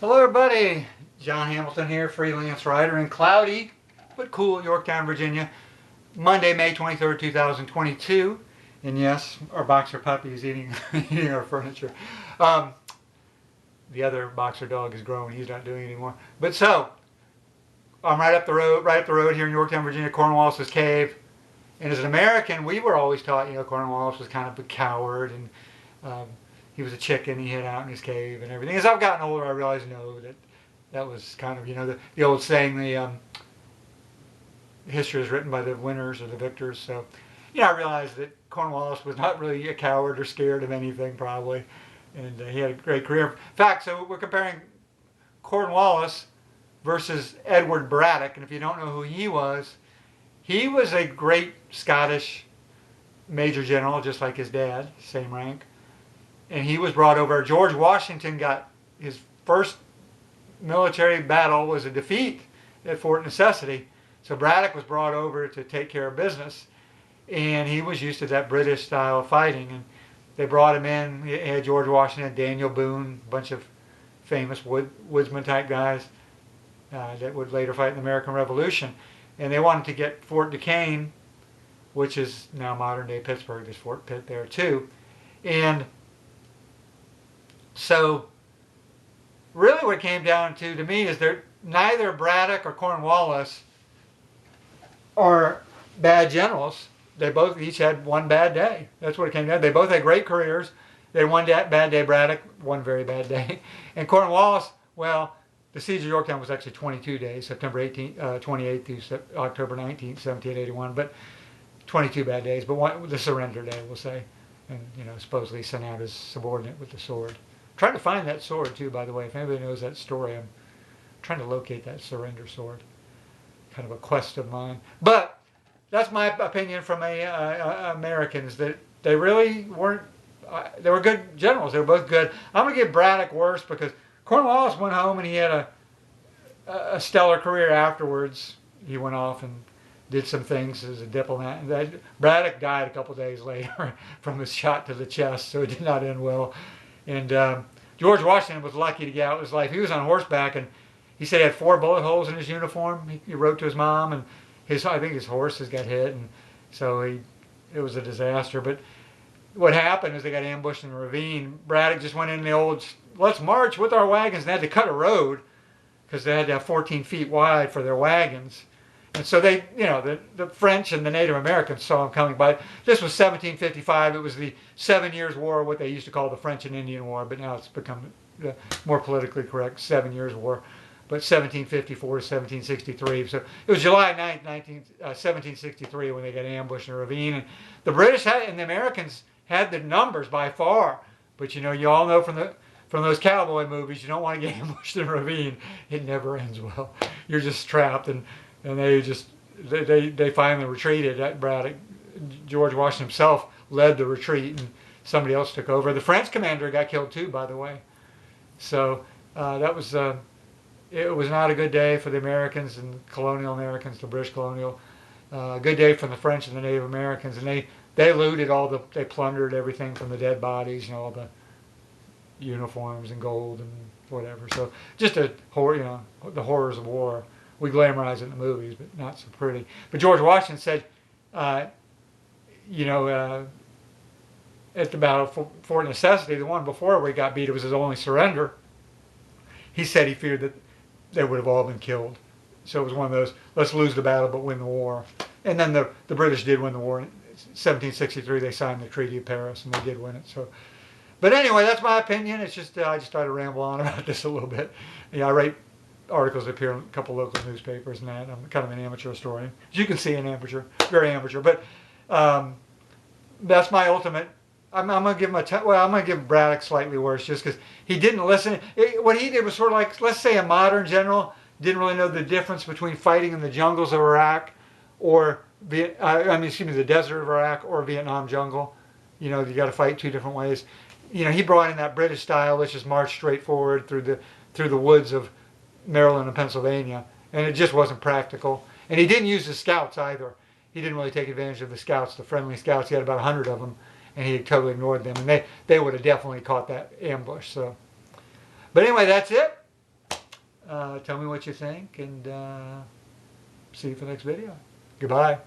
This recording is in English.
Hello everybody, John Hamilton here, freelance writer in cloudy but cool Yorktown, Virginia. Monday, May 23rd, 2022. And yes, our boxer puppy is eating our furniture. The other boxer dog is grown, he's not doing it anymore. But so, I'm right up the road here in Yorktown, Virginia, Cornwallis' cave. And as an American, we were always taught, Cornwallis was kind of a coward and he was a chicken, he hid out in his cave and everything. As I've gotten older, I realize, that was kind of, the old saying, history is written by the winners or the victors. So, I realized that Cornwallis was not really a coward or scared of anything, probably. And he had a great career. In fact, so we're comparing Cornwallis versus Edward Braddock. And if you don't know who he was a great Scottish major general, just like his dad, same rank. And he was brought over. George Washington got his first military battle was a defeat at Fort Necessity. So Braddock was brought over to take care of business. And he was used to that British style of fighting. And they brought him in. He had George Washington, Daniel Boone, a bunch of famous woodsman type guys that would later fight in the American Revolution. And they wanted to get Fort Duquesne, which is now modern day Pittsburgh. There's Fort Pitt there too. And so really what it came down to me is neither Braddock or Cornwallis are bad generals. They both each had one bad day. That's what it came down to. They both had great careers. They had one bad day. Braddock, one very bad day. And Cornwallis, well, the siege of Yorktown was actually 22 days, September 28th through October 19th, 1781. But 22 bad days. But the surrender day, we'll say. And, supposedly sent out his subordinate with the sword. Trying to find that sword, too, by the way. If anybody knows that story, I'm trying to locate that surrender sword. Kind of a quest of mine. But that's my opinion from Americans, that they really weren't, they were good generals. They were both good. I'm going to give Braddock worse because Cornwallis went home and he had a stellar career afterwards. He went off and did some things as a diplomat. And Braddock died a couple days later from a shot to the chest, so it did not end well. And George Washington was lucky to get out of his life. He was on horseback, and he said he had 4 bullet holes in his uniform. He wrote to his mom, and I think his horses got hit, and so it was a disaster. But what happened is they got ambushed in a ravine. Braddock just went in the old, let's march with our wagons, and they had to cut a road because they had to have 14 feet wide for their wagons. And so they, the French and the Native Americans saw them coming by. This was 1755. It was the 7 Years' War, what they used to call the French and Indian War, but now it's become more politically correct, 7 Years' War. But 1754 to 1763. So it was July 9th, 1763 when they got ambushed in a ravine. And the British and the Americans had the numbers by far. But you all know from those cowboy movies, you don't want to get ambushed in a ravine. It never ends well. You're just trapped, and they finally retreated. Braddock, George Washington himself led the retreat, and somebody else took over. The French commander got killed too, by the way. So that was it was not a good day for the Americans and colonial Americans, the British colonial. Good day for the French and the Native Americans, and they looted they plundered everything from the dead bodies, all the uniforms and gold and whatever. So just the horrors of war. We glamorize it in the movies, but not so pretty. But George Washington said, at the Battle of Fort Necessity, the one before where he got beat, it was his only surrender. He said he feared that they would have all been killed. So it was one of those, let's lose the battle but win the war. And then the British did win the war. In 1763, they signed the Treaty of Paris, and they did win it. So, but anyway, that's my opinion. It's just, I just try to ramble on about this a little bit. I write articles appear in a couple local newspapers and that. I'm kind of an amateur historian. As you can see, an amateur, very amateur. But that's my ultimate. I'm going to give him I'm going to give Braddock slightly worse just because he didn't listen. What he did was sort of like, let's say a modern general didn't really know the difference between fighting in the jungles of Iraq or the desert of Iraq or Vietnam jungle. You got to fight 2 different ways. He brought in that British style. Let's just march straight forward through the woods of Maryland and Pennsylvania, and it just wasn't practical. And he didn't use the scouts either. He didn't really take advantage of the scouts, the friendly scouts. He had about 100 of them, and he totally ignored them. And they would have definitely caught that ambush. So, but anyway, that's it. Tell me what you think, and see you for the next video. Goodbye.